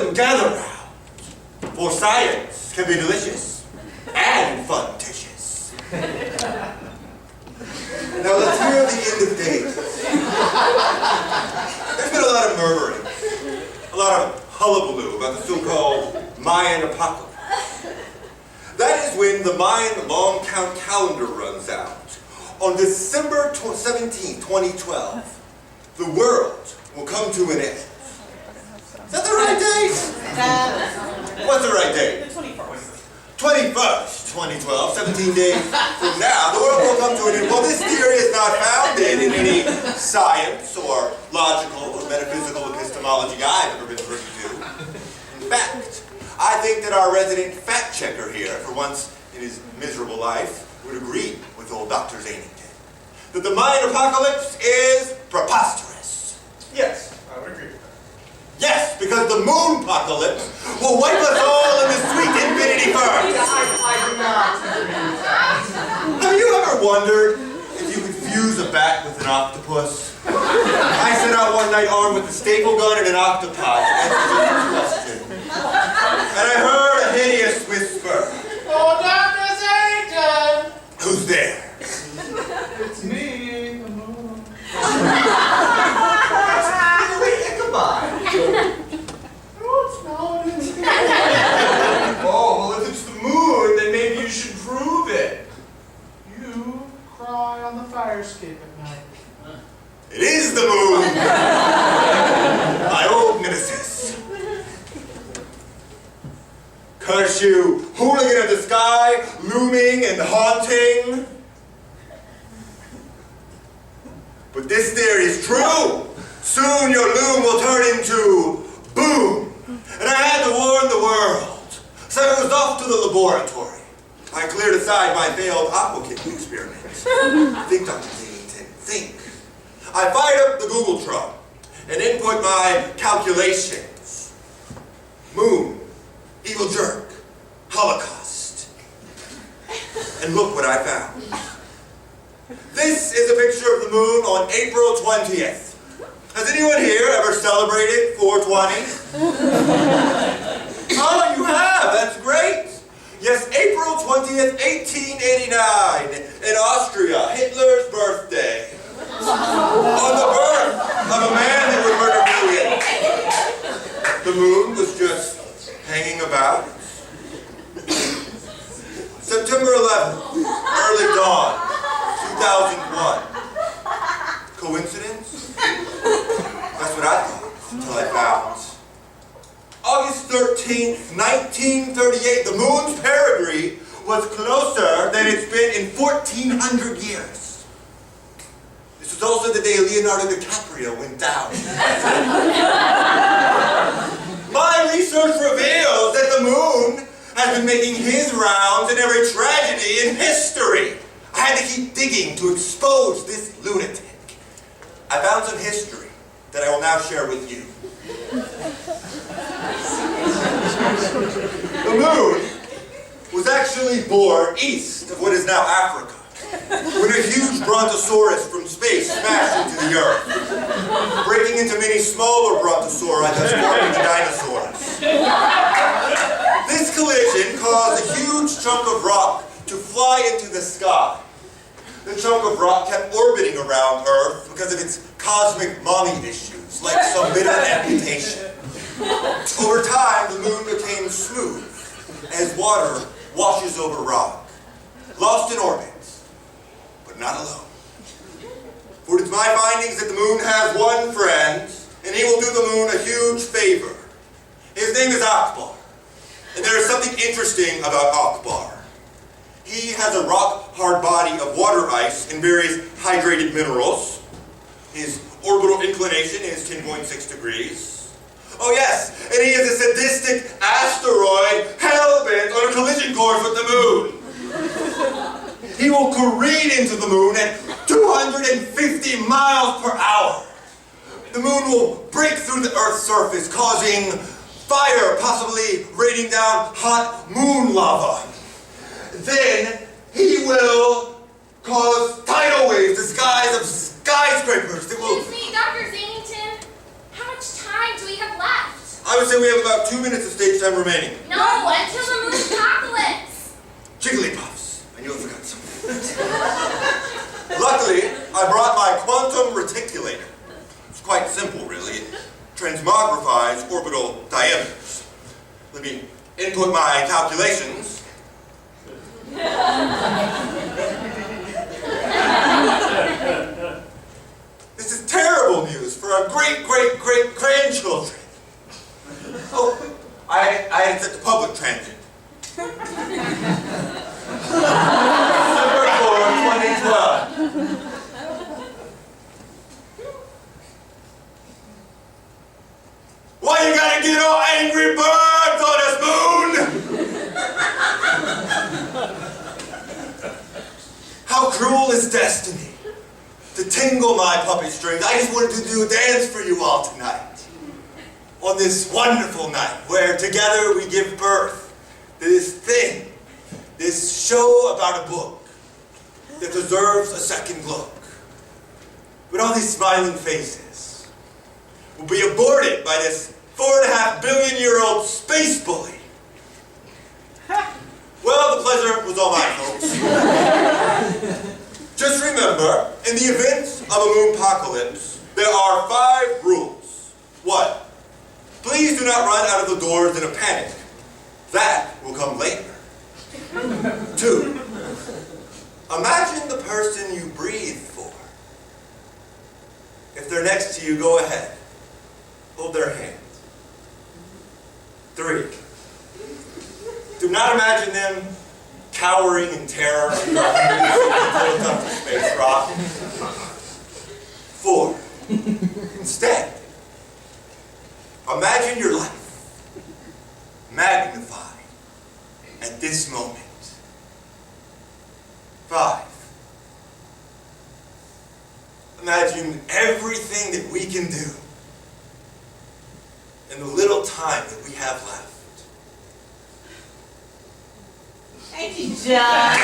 and gather round, for science can be delicious and fun-titious. Now let's hear the end of days. There's been a lot of murmuring, a lot of hullabaloo about the so-called Mayan apocalypse. That is when the Mayan long count calendar runs out. On December 17, 2012, the world will come to an end. Is that the right date? What's the right date? The 21st. 21st, 2012, 17 days from now, the world will come to an end. Well, this theory is not founded in any science or logical or metaphysical epistemology I've ever been privy to. In fact, I think that our resident fact checker here, for once in his miserable life, would agree with old Dr. Zanington, that the Mayan apocalypse is preposterous. Yes, I would agree with that. Yes, because the MOONPOCALYPSE will wipe us all in the sweet infinity first. I do not agree with that. Have you ever wondered if you could fuse a bat with an octopus? I set out one night armed with a staple gun and an octopi to answer the question. And I heard a hideous whisper. Oh, Dr. Zanington! Who's there? It's me, the moon. Wait, come on. No, it's not. Oh, well, if it's the moon, then maybe you should prove it. You cry on the fire escape at night. It is the moon! My old nemesis. Curse you, hooligan of the sky, looming and haunting. But this theory is true. Soon your loom will turn into boom. And I had to warn the world. So I was off to the laboratory. I cleared aside my failed aqua kitten experiment. Think, Dr. Zanington, think. I fired up the Googletron and input my calculations. Moon, evil jerk, Holocaust. And look what I found. This is a picture of the moon on April 20th. Has anyone here ever celebrated 420? Oh, you have, that's great. Yes, April 20th, 1889, in Austria, Hitler's birthday. On the birth of a man that would murder millions. The moon was just hanging about. September 11th, early dawn, 2001. Coincidence? That's what I thought, until I found. August 13th, 1938, the moon's perigee was closer than it's been in 1,400 years. This was also the day Leonardo DiCaprio went down. My research reveals that the moon has been making his rounds in every tragedy in history. I had to keep digging to expose this lunatic. I found some history that I will now share with you. The moon was actually born east of what is now Africa, when a huge brontosaurus from space smashed into the earth, breaking into many smaller brontosauri thus forming dinosaurs. This collision caused a huge chunk of rock to fly into the sky. The chunk of rock kept orbiting around Earth because of its cosmic mommy issues, like some bitter amputation. Over time, the moon became smooth, as water washes over rock, lost in orbit, but not alone. For it is my findings that the moon has one friend, and he will do the moon a huge favor. His name is Akbar, and there is something interesting about Akbar. He has a rock-hard body of water ice and various hydrated minerals. His orbital inclination is 10.6 degrees. Oh yes, and he is a sadistic asteroid hell-bent on a collision course with the moon. He will careen into the moon at 250 miles per hour. The moon will break through the Earth's surface, causing fire, possibly raining down hot moon lava. Then he will cause tidal waves disguised of skyscrapers that will... Excuse me, Dr. Zanington. How much time do we have left? I would say we have about 2 minutes of stage time remaining. No, until the MOONPOCALYPSE. Jigglypuffs. I knew I forgot something. Luckily, I brought my quantum reticulator. It's quite simple, really. It transmogrifies orbital diameters. Let me input my calculations. This is terrible news for our great-great-great-grandchildren. Oh, I had it set to public transit. December 4, 2012. Why you gotta get all angry birds on us, Moon? How cruel is destiny to tingle my puppet strings. I just wanted to do a dance for you all tonight. On this wonderful night where together we give birth to this thing, this show about a book that deserves a second look. But all these smiling faces will be aborted by this 4.5 billion-year-old space bully. Well, the pleasure was all mine, folks. Just remember, in the event of a moonpocalypse, there are 5 rules. 1. Please do not run out of the doors in a panic. That will come later. 2. Imagine the person you breathe for. If they're next to you, go ahead. Hold their hand. 3. Do not imagine them cowering in terror until it's up to space rock. 4. Instead, imagine your life magnified at this moment. 5. Imagine everything that we can do in the little time that we have left. Thank you, John.